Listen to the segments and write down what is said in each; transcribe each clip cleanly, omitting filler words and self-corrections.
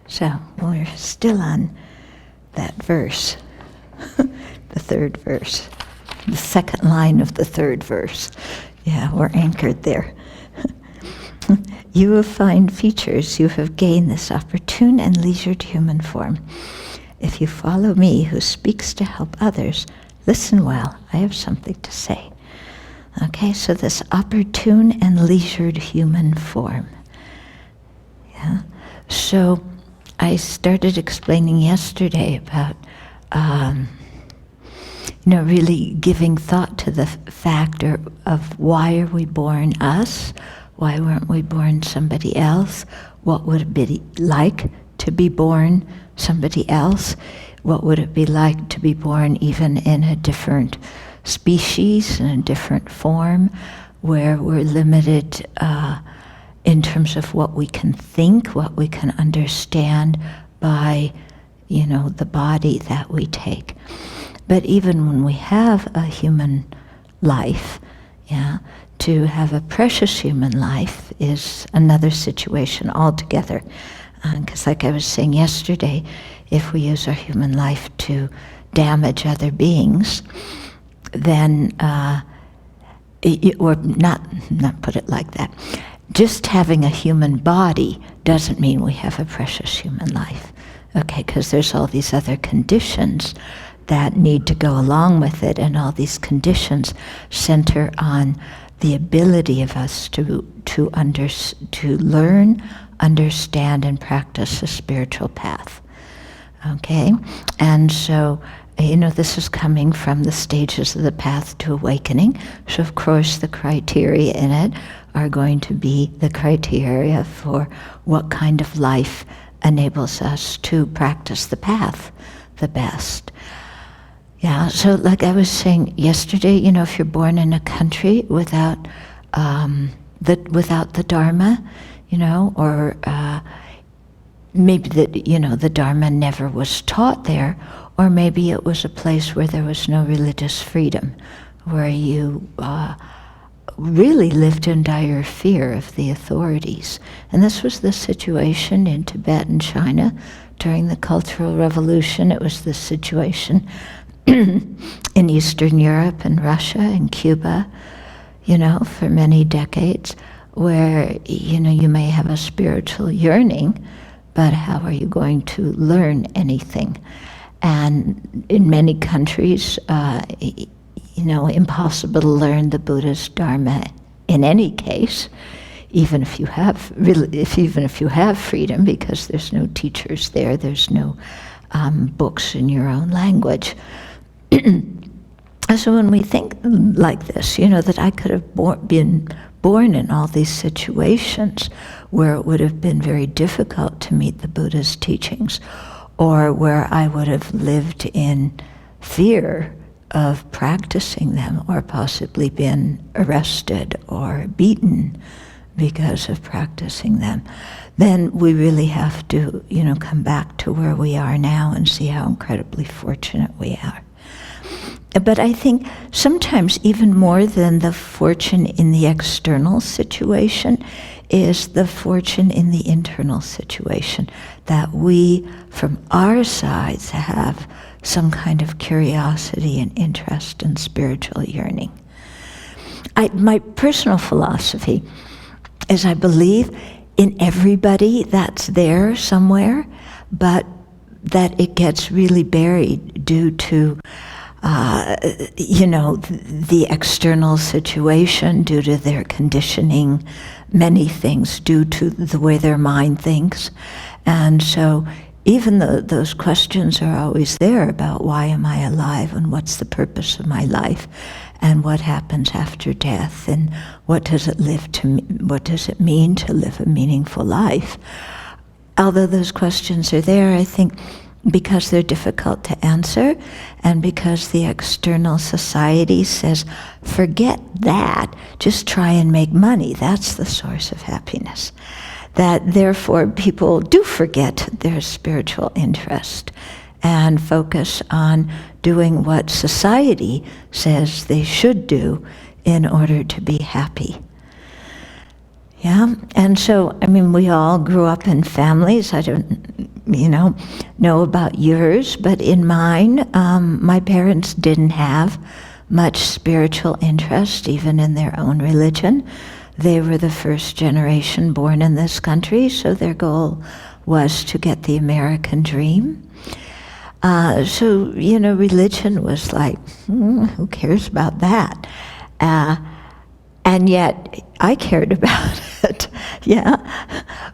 So we're still on that verse, the third verse, the second line of the third verse. Yeah, we're anchored there. You have fine features, you have gained this opportune and leisured human form. If you follow me, who speaks to help others, listen well, I have something to say. Okay, so this opportune and leisured human form. Yeah. So I started explaining yesterday about, really giving thought to the factor of why are we born us? Why weren't we born somebody else? What would it be like to be born somebody else? What would it be like to be born even in a different species, in a different form, where we're limited in terms of what we can think, what we can understand by, the body that we take. But even when we have a human life, to have a precious human life is another situation altogether. Because like I was saying yesterday, if we use our human life to damage other beings, then, or not put it like that, just having a human body doesn't mean we have a precious human life. Okay, because there's all these other conditions that need to go along with it, and all these conditions center on the ability of us to learn, understand, and practice a spiritual path. Okay, and so this is coming from the stages of the path to awakening. So of course the criteria in it are going to be the criteria for what kind of life enables us to practice the path the best. Yeah, so like I was saying yesterday, if you're born in a country without the Dharma, or maybe the Dharma never was taught there, or maybe it was a place where there was no religious freedom, where you really lived in dire fear of the authorities. And this was the situation in Tibet and China during the Cultural Revolution. It was the situation in Eastern Europe and Russia and Cuba, for many decades, where, you may have a spiritual yearning, but how are you going to learn anything? And in many countries, impossible to learn the Buddha's Dharma in any case, even if you have freedom, because there's no teachers there, there's no books in your own language. So when we think like this, that I could have been born in all these situations where it would have been very difficult to meet the Buddha's teachings, or where I would have lived in fear of practicing them, or possibly been arrested or beaten because of practicing them, then we really have to, come back to where we are now and see how incredibly fortunate we are. But I think sometimes even more than the fortune in the external situation is the fortune in the internal situation, that we, from our sides, have some kind of curiosity and interest in spiritual yearning. My personal philosophy is I believe in everybody that's there somewhere, but that it gets really buried due to the external situation, due to their conditioning, many things, due to the way their mind thinks. And so even though those questions are always there about why am I alive, and what's the purpose of my life, and what happens after death, and what does it mean to live a meaningful life, although those questions are there, I think because they're difficult to answer, and because the external society says, forget that, just try and make money, that's the source of happiness, that therefore people do forget their spiritual interest and focus on doing what society says they should do in order to be happy. Yeah, and so, we all grew up in families. I don't, know about yours, but in mine, my parents didn't have much spiritual interest, even in their own religion. They were the first generation born in this country, so their goal was to get the American dream. So, religion was like, who cares about that? And yet, I cared about it, yeah.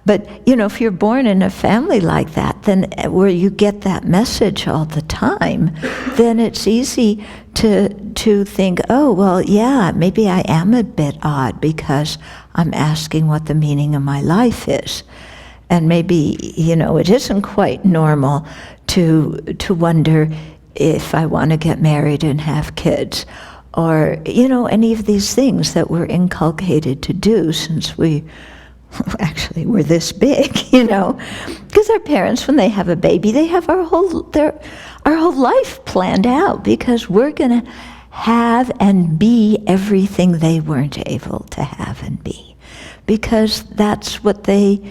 But, if you're born in a family like that, then where you get that message all the time, then it's easy to think, oh, well, yeah, maybe I am a bit odd because I'm asking what the meaning of my life is. And maybe, it isn't quite normal to wonder if I want to get married and have kids, or, any of these things that we're inculcated to do since we actually were this big, because our parents, when they have a baby, they have our whole life planned out, because we're going to have and be everything they weren't able to have and be, because that's what they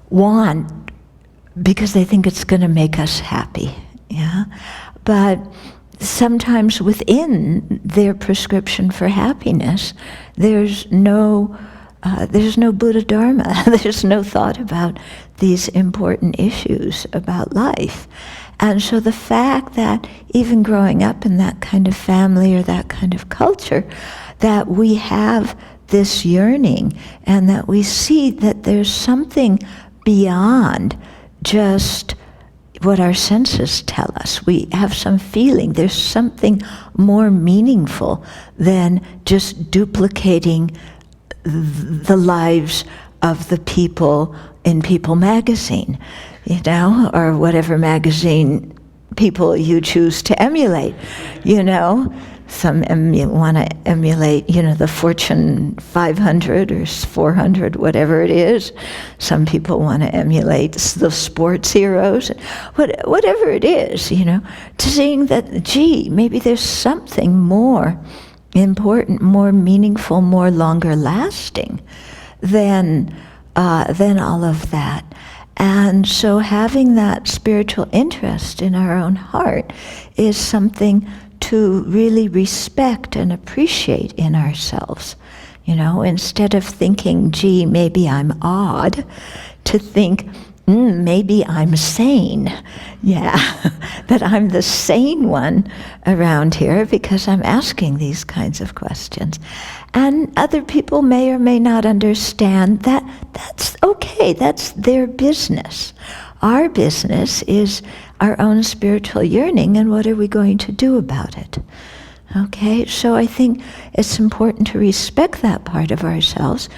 want, because they think it's going to make us happy, yeah? But sometimes within their prescription for happiness, there's no Buddha Dharma. There's no thought about these important issues about life. And so the fact that even growing up in that kind of family or that kind of culture, that we have this yearning and that we see that there's something beyond just what our senses tell us. We have some feeling. There's something more meaningful than just duplicating the lives of the people in People magazine, or whatever magazine people you choose to emulate, Some want to emulate, the Fortune 500 or 400, whatever it is. Some people want to emulate the sports heroes, whatever it is, to seeing that, gee, maybe there's something more important, more meaningful, more longer lasting than all of that. And so having that spiritual interest in our own heart is something to really respect and appreciate in ourselves. Instead of thinking, gee, maybe I'm odd, to think, maybe I'm sane. Yeah, that I'm the sane one around here because I'm asking these kinds of questions. And other people may or may not understand that. That's okay, that's their business. Our business is our own spiritual yearning, and what are we going to do about it? Okay, so I think it's important to respect that part of ourselves,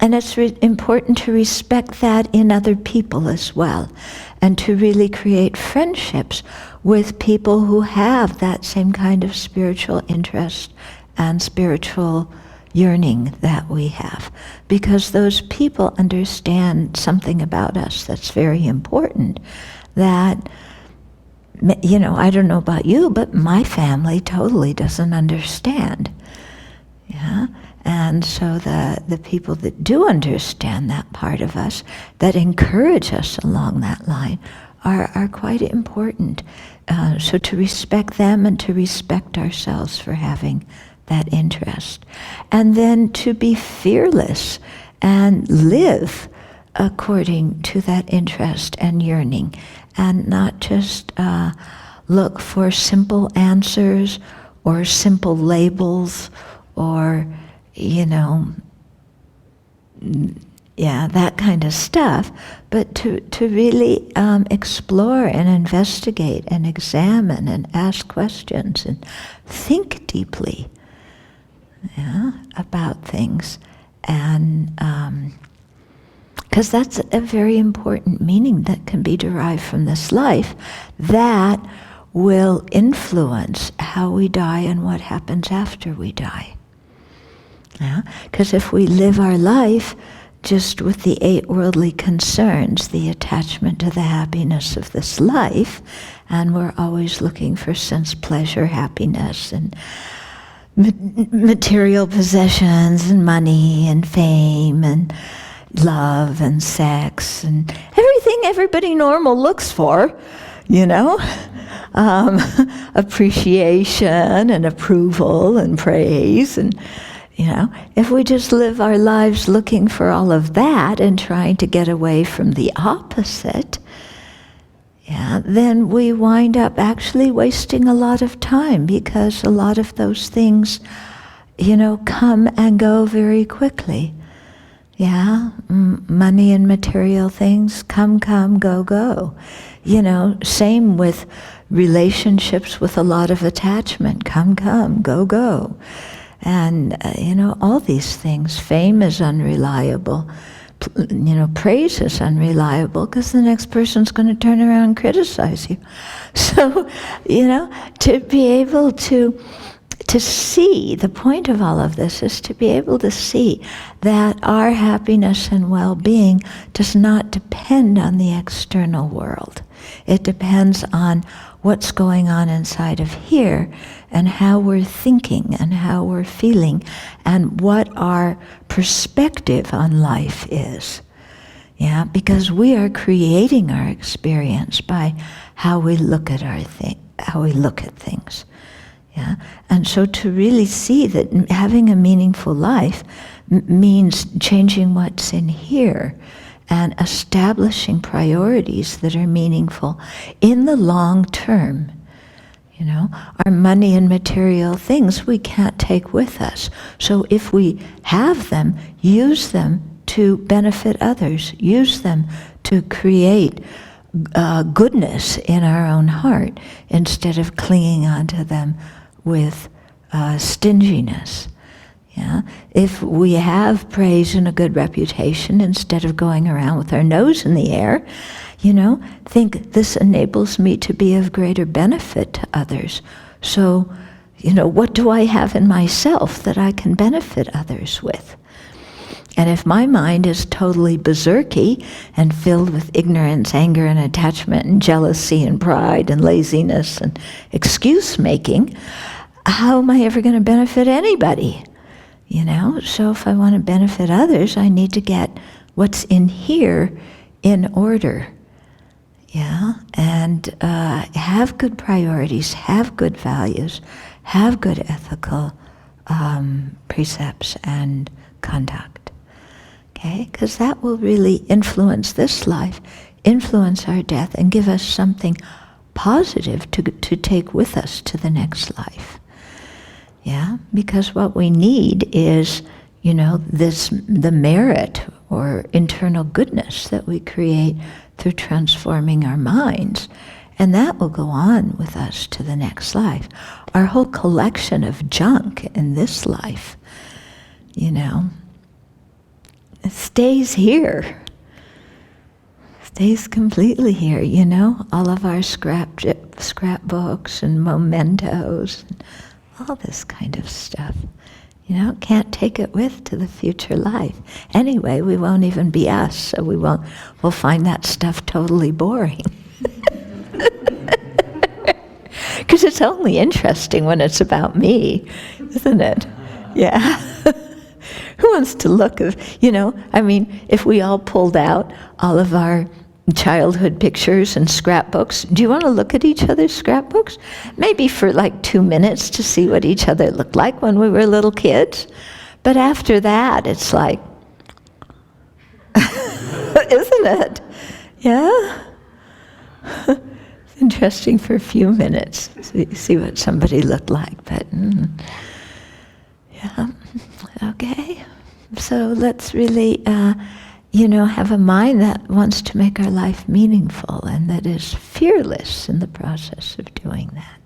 and it's important to respect that in other people as well, and to really create friendships with people who have that same kind of spiritual interest and spiritual yearning that we have, because those people understand something about us that's very important, that, I don't know about you, but my family totally doesn't understand. Yeah? And so the people that do understand that part of us, that encourage us along that line, are quite important. So to respect them and to respect ourselves for having that interest. And then to be fearless and live according to that interest and yearning, and not just look for simple answers or simple labels or, that kind of stuff, but to really explore and investigate and examine and ask questions and think deeply about things. And because that's a very important meaning that can be derived from this life that will influence how we die and what happens after we die. Because if we live our life just with the 8 worldly concerns, the attachment to the happiness of this life, and we're always looking for sense pleasure, happiness, and material possessions and money and fame and love and sex and everything everybody normal looks for, appreciation and approval and praise. And, if we just live our lives looking for all of that and trying to get away from the opposite, then we wind up actually wasting a lot of time, because a lot of those things, come and go very quickly. Money and material things come, go. Same with relationships with a lot of attachment. Come, go. And, all these things. Fame is unreliable. Praise is unreliable, because the next person's going to turn around and criticize you. So, to be able to see, the point of all of this is to be able to see that our happiness and well-being does not depend on the external world. It depends on what's going on inside of here, and how we're thinking and how we're feeling, and what our perspective on life is. Because we are creating our experience by how we look at things. And so to really see that having a meaningful life means changing what's in here and establishing priorities that are meaningful in the long term. Our money and material things we can't take with us. So if we have them, use them to benefit others. Use them to create goodness in our own heart, instead of clinging onto them with stinginess. If we have praise and a good reputation, instead of going around with our nose in the air, think this enables me to be of greater benefit to others. So, what do I have in myself that I can benefit others with? And if my mind is totally berserky and filled with ignorance, anger, and attachment, and jealousy, and pride, and laziness, and excuse-making, how am I ever going to benefit anybody? So if I want to benefit others, I need to get what's in here in order. And have good priorities, have good values, have good ethical precepts and conduct. Okay? Because that will really influence this life, influence our death, and give us something positive to take with us to the next life. Because what we need is, the merit or internal goodness that we create through transforming our minds. And that will go on with us to the next life. Our whole collection of junk in this life, it stays here. Stays completely here, all of our scrapbooks and mementos, and all this kind of stuff. Can't take it with to the future life. Anyway, we won't even be us, so we'll find that stuff totally boring. Because it's only interesting when it's about me, isn't it? Who wants to look at, if we all pulled out all of our childhood pictures and scrapbooks, do you want to look at each other's scrapbooks? Maybe for like 2 minutes to see what each other looked like when we were little kids. But after that, it's like, isn't it? It's interesting for a few minutes to see what somebody looked like, but okay. So let's really have a mind that wants to make our life meaningful and that is fearless in the process of doing that.